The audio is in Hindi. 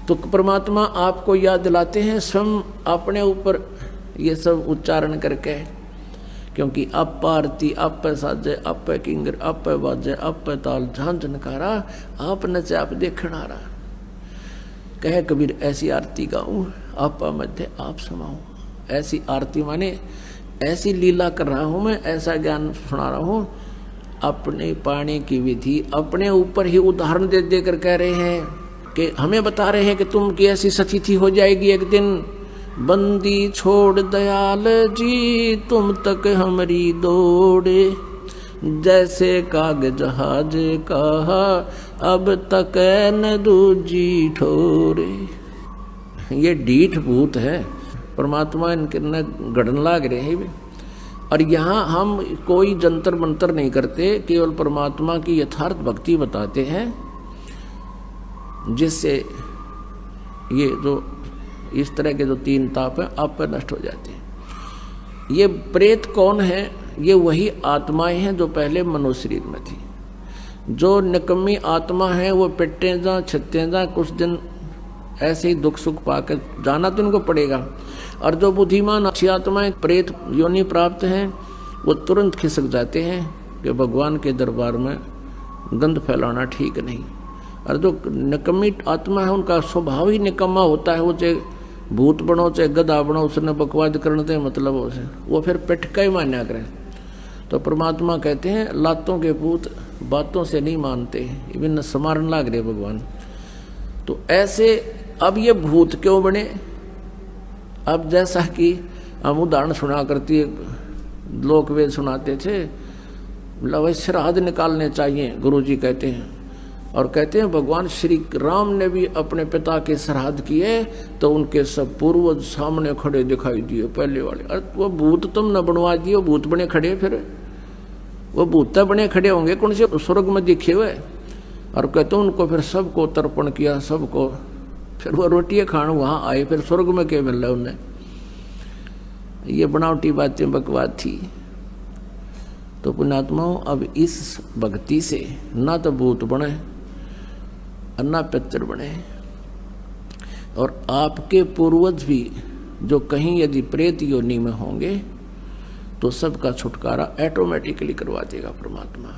तो परमात्मा आपको याद दिलाते हैं स्वयं अपने ऊपर ये सब उच्चारण करके, क्योंकि आप आरती आप साजे आप किंगर आप बाजे आप ताल झांझ नकारा आप नचे आप देखण आ रहा। कहे कबीर ऐसी आरती गाऊं आप मध्य आप समाऊं। ऐसी आरती माने ऐसी लीला कर रहा हूं मैं, ऐसा ज्ञान सुना रहा हूं, अपने पाने की विधि अपने ऊपर ही उदाहरण दे देकर कह रहे हैं कि हमें बता रहे हैं कि तुम की ऐसी सतीथि हो जाएगी एक दिन। बंदी छोड़ दयाल जी तुम तक हमारी दौड़े, जैसे काग जहाज कहा अब तक न दूजी ठोरे। ये डीठ भूत है, परमात्मा इनके न गढ़न लाग रहे हैं। और यहाँ हम कोई जंतर मंतर नहीं करते, केवल परमात्मा की यथार्थ भक्ति बताते हैं, जिससे ये जो इस तरह के जो तीन ताप हैं आप पर नष्ट हो जाते हैं। ये प्रेत कौन है? ये वही आत्माएं हैं जो पहले मनुष्य शरीर में थी। जो निकम्मी आत्मा है वो पिट्टे जा छत्ते जा कुछ दिन ऐसे ही दुख सुख पाकर जाना तो इनको पड़ेगा। और जो बुद्धिमान अच्छी आत्माएं प्रेत योनि प्राप्त हैं वो तुरंत खिसक जाते हैं कि भगवान के दरबार में गंध फैलाना ठीक नहीं। और जो निकम्मी आत्मा है उनका स्वभाव ही निकम्मा होता है। वो चाहे भूत बनो चाहे गधा बनो उसने बकवाद करने से मतलब उसे वो फिर पिट का ही मान्या करें। तो परमात्मा कहते हैं लातों के भूत बातों से नहीं मानते, इवन समारन लाग रहे भगवान। तो ऐसे अब ये भूत क्यों बने? अब जैसा कि हम उदाहरण सुना करती है, लोक वेद सुनाते थे, मतलब श्राद्ध निकालने चाहिए गुरुजी कहते हैं। और कहते हैं भगवान श्री राम ने भी अपने पिता के श्राद्ध किए तो उनके सब पूर्वज सामने खड़े दिखाई दिए पहले वाले। अरे वो भूत तुम न बनवा दिए, वो भूत बने खड़े, फिर वो भूत बने खड़े होंगे कौन से स्वर्ग में दिखे हुए। और कहते हैं उनको फिर सबको तर्पण किया, सबको, फिर वो रोटियां खान वहां आए, फिर स्वर्ग में क्या मिल रहा उन्हें। ये बनावटी बातें बकवाद थी। तो पुण्यात्माओं अब इस भक्ति से ना तो भूत बने अन्ना पितर बने, और आपके पूर्वज भी जो कहीं यदि प्रेत योनि में होंगे तो सबका छुटकारा ऑटोमेटिकली करवा देगा परमात्मा।